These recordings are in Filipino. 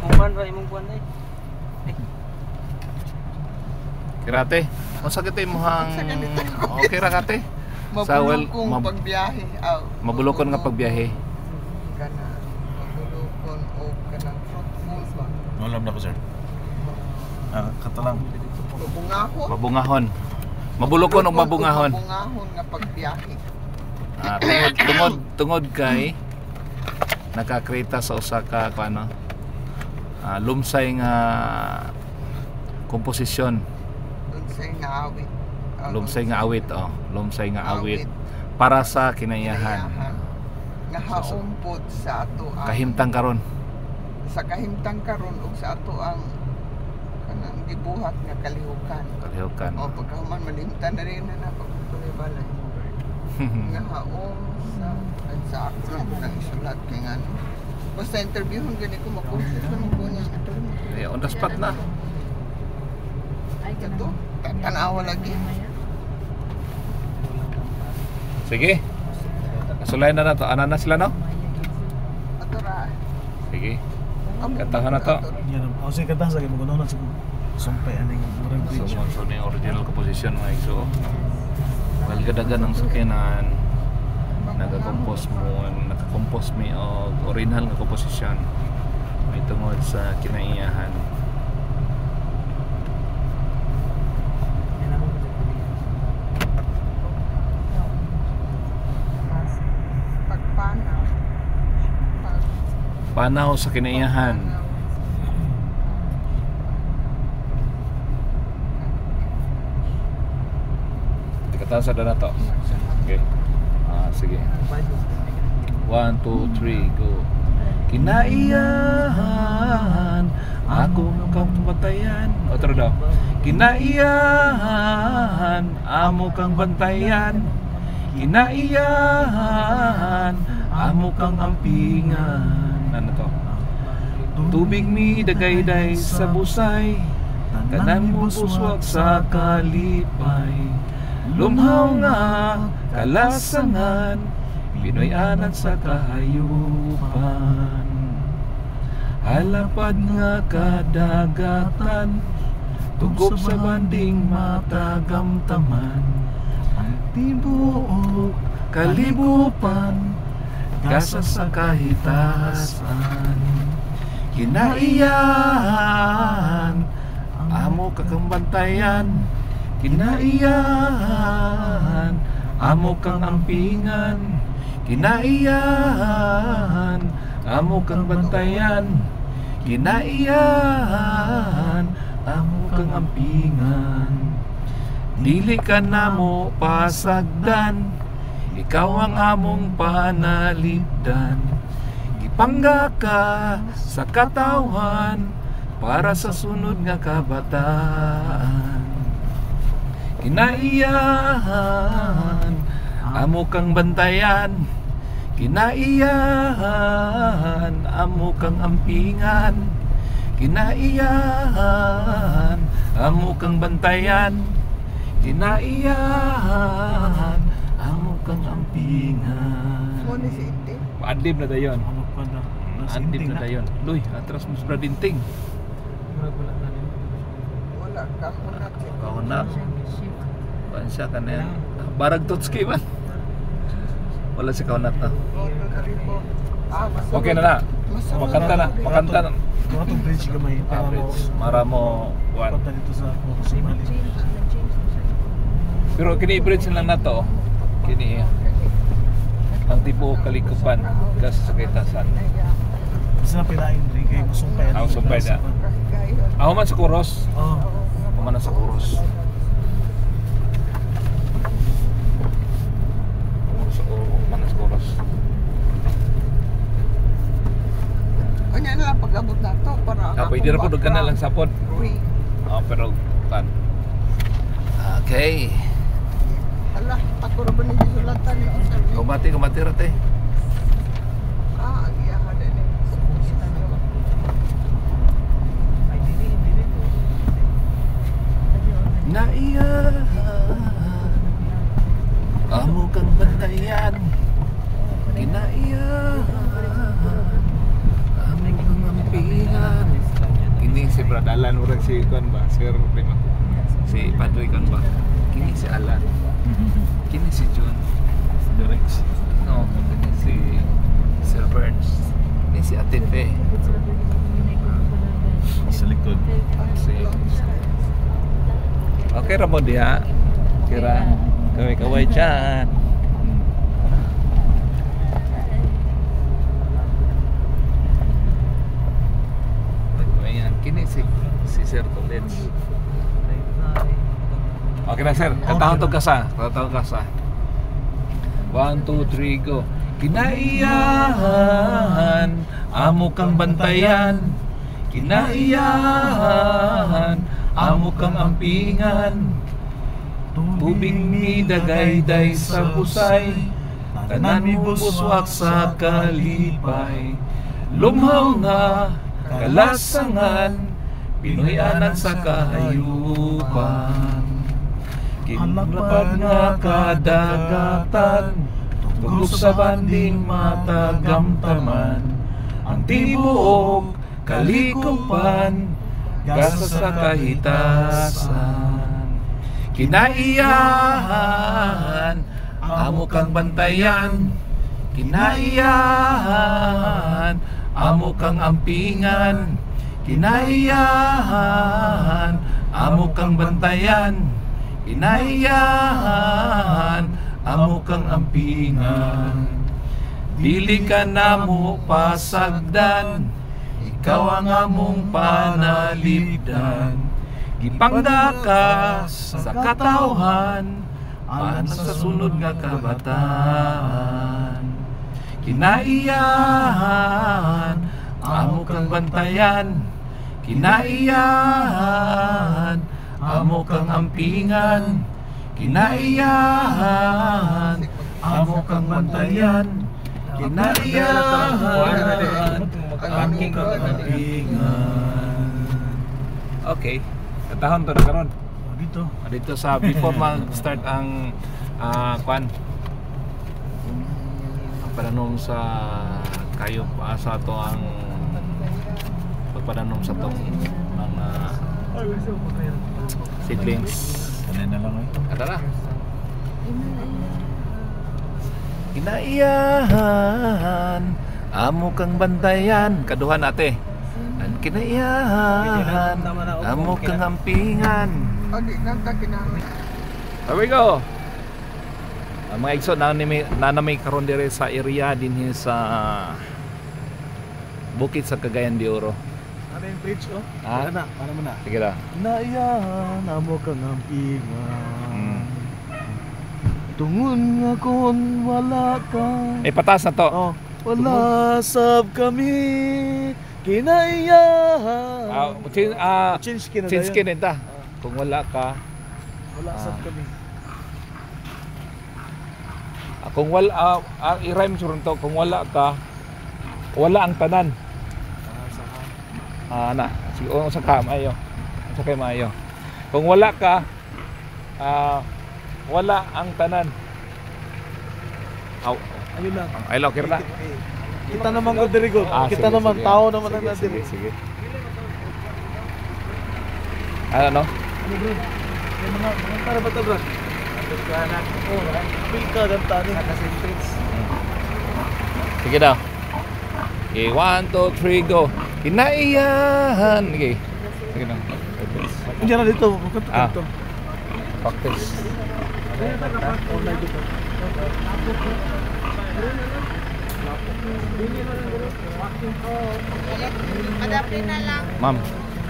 Kuman ba imong kuan ay? Kirate, unsa kitay mohang okay ra kate? Mabulokong pagbiyahe. Mabulokon nga pagbiyahe. Kana mabulokon o kanang fruitful ba? Alam na ko sir. Kato lang. Mabungahon. Mabungahon. Mabulokon o mabungahon. Mabungahon nga pagbiyahe. Tungod kay nakakrita sa usa ka ano lumsay nga komposisyon. Lumsay nga awit lumsay nga awit para sa kinayahan nga haumpod sa ato ang kahimtang karon ug sa ato ang kanang gibuhat nga kalihukan o pagkahuman malimtan na rin na pagtuloy-balay nga haom sa action ng isulat kay nga basta interviewon gani ko makonsulta mo ko niya on the spot na ito tanawa lagi. Sige. Kasulay na to. Ana na sila no? Ato ra. Sige. Kantahan na to. Yan ang sige kanta sa mo kuno na sa sumpay aning murag bridge. So ni original composition mga iso. Well gadagan ang sakinan. Naka-compose mi og original nga composition. May tungod sa kinaiyahan. Panaw sa kinaiyahan. Tikatasan na to. Okay. Sige. 1, 2, 3, go. Kinaiyahan, ako kang bantayan. Otro daw. Kinaiyahan, amo kang bantayan. Kinaiyahan, amo kang ampingan. Ano to? Tubig mi dagayday sa busay, tanan mo buswag sa kalipay. Lumhaw nga kalasangan, Pinoy anan sa kahayupan. Halapad nga kadagatan, tugob sa banding matagamtaman. Ang tibuok kalibupan, gasa sa kahitasan. Kinaiyahan, amo kakang bantayan. Kinaiyahan, amo kang ampingan. Kinaiyahan, amo kang bantayan. Kinaiyahan, amo kang ampingan. Dili ka namo pasagdan, ikaw ang among panalipdan. Gipangga ka sa katawan para sa sunod nga kabataan. Kinaiyahan, amo kang bantayan. Kinaiyahan, amo kang ampingan. Kinaiyahan, amo kang bantayan. Kinaiyahan, amo kang ampingan. Adlib na dayon. Adlib na dayon. Luy, atras mo sa dinting. Wala ka hunat. Kahunat. Kuan siya kanen. Barag Totski man. Wala si kahunat na. Okay na na. Makanta na. Makanta na. Katong bridge gamay para mo mara mo kuan. punta dito sa Mali. Pero kini bridge lang na to. Kini ang tipo kalikupan gas sa kaitasan. Bisa na pilain rin kay musumpay. Ang sumpay na. Ako man sa Kuros. Oh. Ako man sa Kuros. Kanya na lang pag-abot na to para pwede na po doon ka na lang sapon. Pero kan. Okay. Ala, ako ra ba ni sulatan ni Kumati rate. Iya ada ni. Kinaiyahan, amo kang bantayan. Kinaiyahan, amo kang ampingan. Brad Alan murag si kon ba, Sir Prima. Si Padre kon ba. Kini si Alan. Kini si John. Direct. No, kini si Sir Burns. Kini si Ate Fe. Sa likod. Si okay ra mo diha. Kira kaway-kaway dyan. Ayan, kini si Sir Tolets. Okay na sir, katahon to kasa. Katahon kasa. 1, 2, 3, go. Kinaiyahan, amo kang bantayan. Kinaiyahan, amo kang ampingan. Tubig mi dagayday sa busay, tanan mi buswak sa kalipay. Lumhaw na kalasangan, Pinoyanan sa kahayupan. Kinlapad nga kadagatan, tugog sa banding matagamtaman. Ang tibuok kalikupan, gasa sa kahitasan. Kinaiyahan, amo kang bantayan. Kinaiyahan, amo kang ampingan. Kinaiyahan, amo kang bantayan. Kinaiyahan, amo kang ampingan. Dili ka namo pasagdan, ikaw ang among panalipdan. Gipangda ka sa katawhan, anan sa sunod nga kabataan. Kinaiyahan, amo kang bantayan. Kinaiyahan, amo kang ampingan. Kinaiyahan, amo kang bantayan. Kinaiyahan, amo kang ampingan. Okay. Katahon to na karon. Dito. Dito sa before mag-start ang kwan. Pagpadanom sa kayo sa to ang pagpadanom sa tong mga seedlings. Ano na lang eh. Ada na. Kinaiyahan, amo kang bantayan. Kaduhan ate. Kinaiyahan, amo kang ampingan. There we go. Mga igsoon, nanamay karon dire sa area din sa bukid sa Cagayan de Oro. Ano yung bridge oh? Ha? Ano mo na? Sige na. Kinaiyahan, amo kang ampingan. Tungon nga kon wala ka. Pataas na to. Oh, wala sab kami. Kinaiyahan. Change skin ita. Kung wala ka, wala sab kami. kung wala i-rhyme suron to, kung wala ka, wala ang tanan. Na, sige, sa ka maayo. Sa kay maayo. Kung wala ka, wala ang tanan. Ayun lang. Ay lo kirna. Kita naman ko diri ko. Kita sige, naman sige. tao naman ang Sige, diri. sige. Ano? Ano bro? May mga para ba ta bro? Kana ko, feel ka ganta ni naka-centrics. Sige daw. Okay, 1, 2, 3, go. Kinaiyahan. Okay. Sige na. Diyan na dito, bukat to. Practice. Madapin na lang. Ma'am,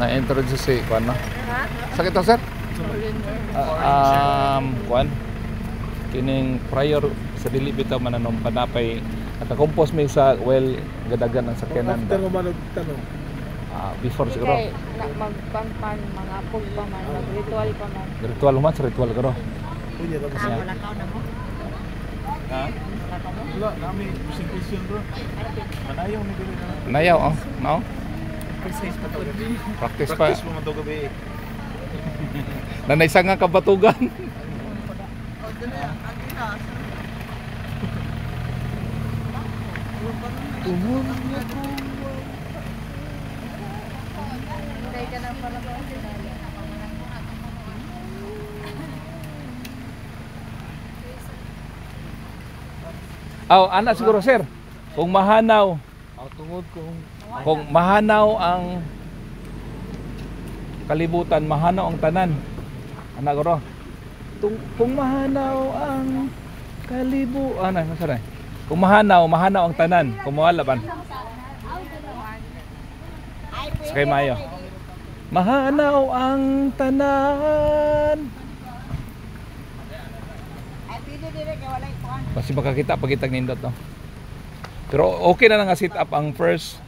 na-introduce si Juan, no? Ha? Sakit to, sir? Juan, kining prior sa dili bitaw mananom panapay naka-compose mi sa well gadagan ang sakyanan. After mo ba nagtanong? Before siguro. Okay, magpampan, mga apog pa man, mag-ritual pa man. Ritual man sa ritual garo. Unya ra Ah, wala ka na mo? Ha? Wala ka mo? Wala, nami using question bro. Manayaw ni diri na. Nayaw, oh. No? Precise pa to. Practice pa. Practice mo man to gabi. Nanay sa nga kabatugan. Tumun nga ko. Hindi ka na Ana siguro sir. Kung mahanaw, Tungod kung mahanaw ang kalibutan, mahanaw ang tanan. Ana guro. Kung mahanaw ang kalibutan, ano sa kung mahanaw ang tanan, kung mawala ban. Sakay mayo. Mahanaw ang tanan. Kasi makakita pag itag nindot no. Pero okay na nga set up ang first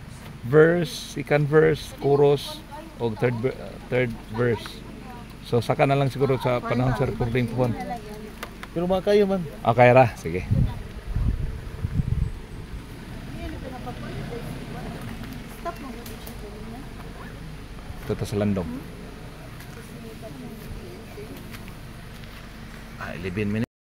verse, second verse, chorus o third verse. So saka na lang siguro sa panahon sa recording po. Pero mga kayo man. Okay ra, sige. Ito sa landong. 11 minutes.